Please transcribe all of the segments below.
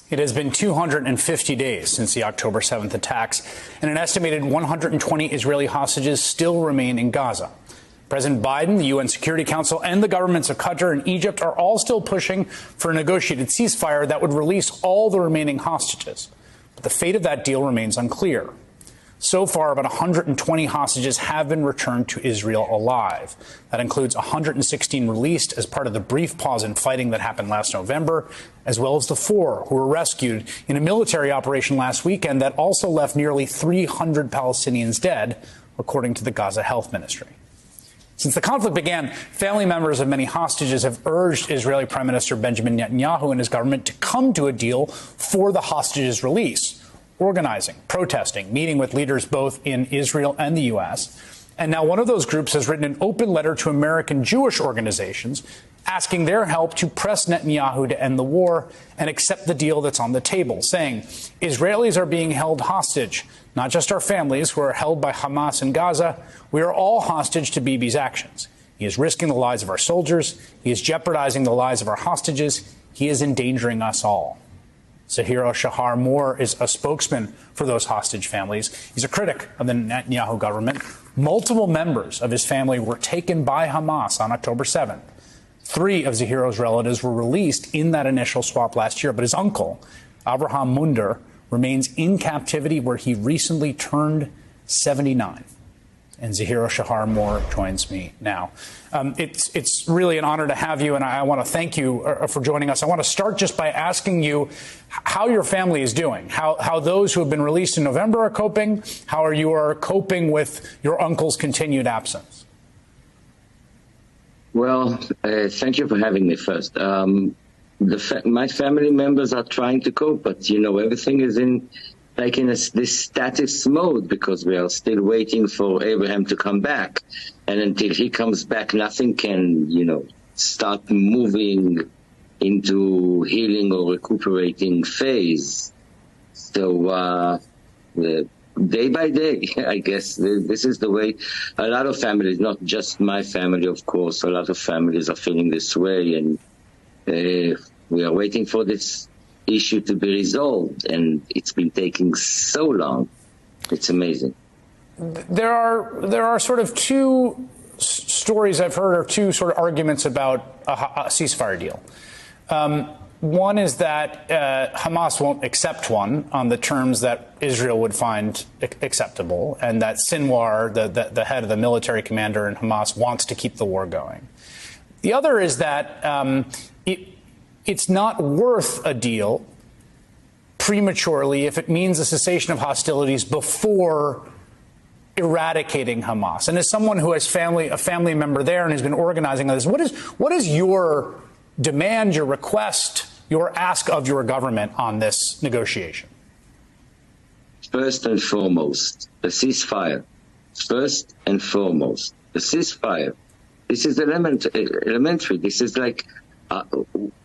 It has been 250 days since the October 7th attacks, and an estimated 120 Israeli hostages still remain in Gaza. President Biden, the UN Security Council, and the governments of Qatar and Egypt are all still pushing for a negotiated ceasefire that would release all the remaining hostages. But the fate of that deal remains unclear. So far, about 120 hostages have been returned to Israel alive. That includes 116 released as part of the brief pause in fighting that happened last November, as well as the 4 who were rescued in a military operation last weekend that also left nearly 300 Palestinians dead, according to the Gaza Health Ministry. Since the conflict began, family members of many hostages have urged Israeli Prime Minister Benjamin Netanyahu and his government to come to a deal for the hostages' release, organizing, protesting, meeting with leaders both in Israel and the U.S. And now one of those groups has written an open letter to American Jewish organizations asking their help to press Netanyahu to end the war and accept the deal that's on the table, saying Israelis are being held hostage, not just our families who are held by Hamas in Gaza. We are all hostage to Bibi's actions. He is risking the lives of our soldiers. He is jeopardizing the lives of our hostages. He is endangering us all. Zahiro Shahar Mor is a spokesman for those hostage families. He's a critic of the Netanyahu government. Multiple members of his family were taken by Hamas on October 7th. 3 of Zahiro's relatives were released in that initial swap last year, but his uncle, Abraham Munder, remains in captivity where he recently turned 79. And Zahiro Shahar Mor joins me now. It's really an honor to have you, and I want to thank you for joining us. I want to start just by asking you how your family is doing, how those who have been released in November are coping, how you are coping with your uncle's continued absence. Well, thank you for having me first. My family members are trying to cope, but, everything is in this status mode because we are still waiting for Abraham to come back. And until he comes back, nothing can, start moving into healing or recuperating phase. So day by day, I guess this is the way a lot of families, not just my family, of course, a lot of families are feeling this way. And we are waiting for this issue to be resolved, and it's been taking so long. It's amazing. There are sort of two stories I've heard, or two sort of arguments about a ceasefire deal. One is that Hamas won't accept one on the terms that Israel would find acceptable, and that Sinwar, the head of the military commander in Hamas, wants to keep the war going. The other is that it's not worth a deal prematurely if it means a cessation of hostilities before eradicating Hamas. And as someone who has a family member there and has been organizing this, what is your demand, your request, your ask of your government on this negotiation? First and foremost, a ceasefire. First and foremost, a ceasefire. This is elementary. This is like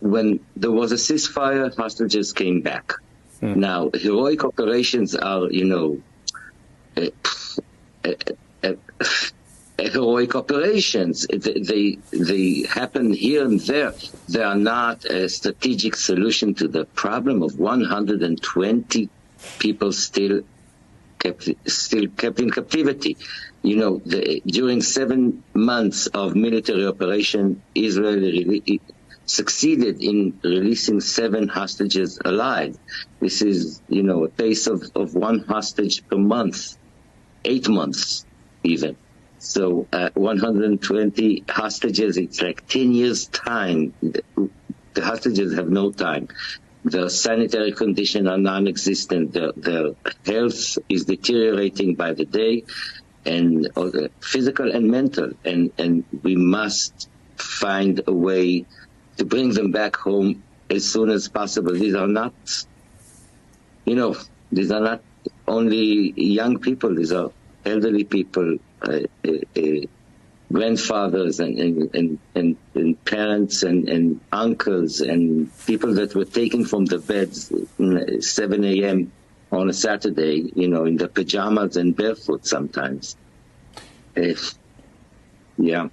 when there was a ceasefire, hostages came back. Now, heroic operations are, heroic operations. They happen here and there. They are not a strategic solution to the problem of 120 people still kept in captivity. During 7 months of military operation, Israel succeeded in releasing 7 hostages alive. This is, a pace of 1 hostage per month, 8 months even. So 120 hostages, it's like 10 years' time. The hostages have no time. Their sanitary conditions are non-existent. Their health is deteriorating by the day, and physical and mental. And we must find a way to bring them back home as soon as possible. These are not, these are not only young people. These are elderly people, grandfathers and parents and uncles and people that were taken from the beds 7 a.m. on a Saturday, in their pajamas and barefoot sometimes. Yeah.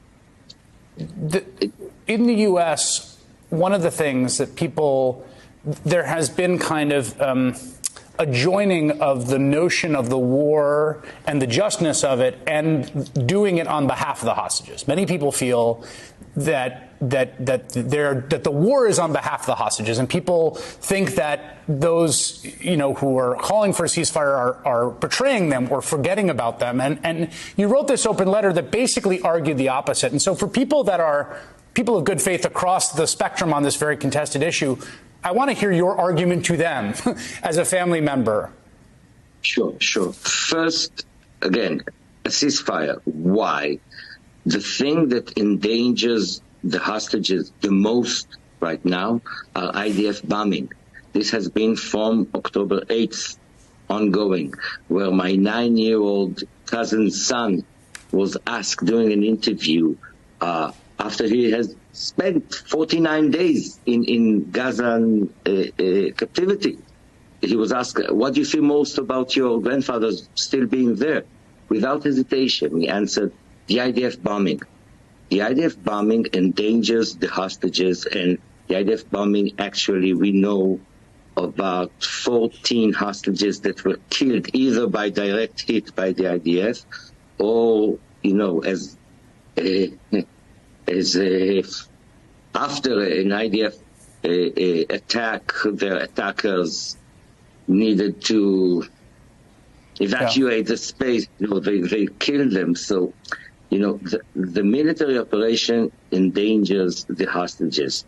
In the U.S., one of the things that people there has been kind of a joining of the notion of the war and the justness of it and doing it on behalf of the hostages. Many people feel that the war is on behalf of the hostages, and people think that those, you know, who are calling for a ceasefire are betraying them or forgetting about them. And you wrote this open letter that basically argued the opposite. And so for people that are people of good faith across the spectrum on this very contested issue, I want to hear your argument to them as a family member. Sure. First, again, a ceasefire. Why? The thing that endangers the hostages the most right now are IDF bombing. This has been from October 8th ongoing, where my 9-year-old cousin's son was asked during an interview after he has spent 49 days in Gazan captivity. He was asked, what do you feel most about your grandfather still being there? Without hesitation, he answered, the IDF bombing. The IDF bombing endangers the hostages, and the IDF bombing, actually, we know about 14 hostages that were killed either by direct hit by the IDF or, you know, as after an IDF attack, their attackers needed to evacuate the space. You know, they killed them. So, you know, the military operation endangers the hostages.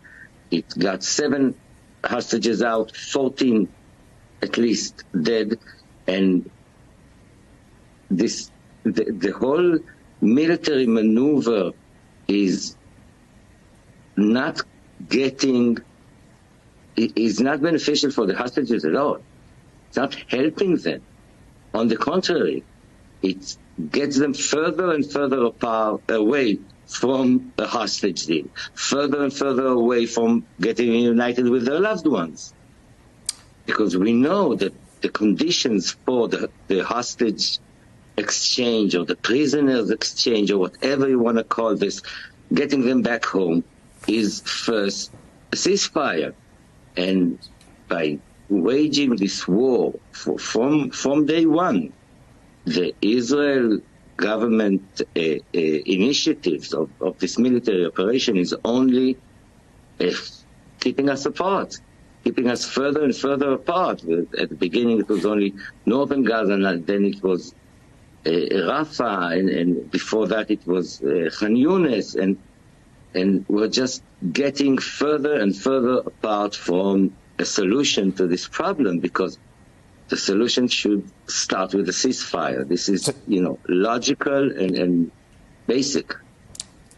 It got 7 hostages out, 14 at least dead, and the whole military maneuver is not beneficial for the hostages at all. It's not helping them. On the contrary, it gets them further and further away from a hostage deal, further and further away from getting united with their loved ones. Because we know that the conditions for the hostage exchange or the prisoners exchange or whatever you want to call this, getting them back home, is first a ceasefire. And by waging this war from day one, the Israel government initiatives of this military operation is only keeping us apart, keeping us further and further apart. At the beginning, it was only northern Gaza, and then it was Rafah, and before that it was Khan Yunis, and we're just getting further and further apart from a solution to this problem, because the solution should start with a ceasefire. This is, you know, logical and basic.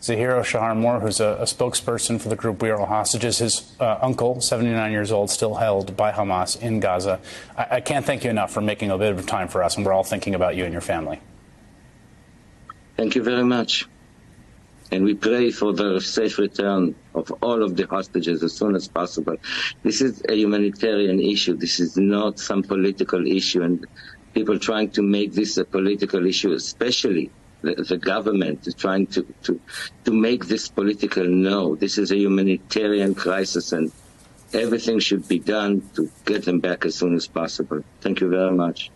Zahiro Shahar Mor, who's a spokesperson for the group We Are All Hostages, his uncle, 79 years old, still held by Hamas in Gaza. I can't thank you enough for making a bit of time for us, and we're all thinking about you and your family. Thank you very much. And we pray for the safe return of all of the hostages as soon as possible. This is a humanitarian issue. This is not some political issue, and people trying to make this a political issue, especially the government is trying to make this political. No, this is a humanitarian crisis, and everything should be done to get them back as soon as possible. Thank you very much.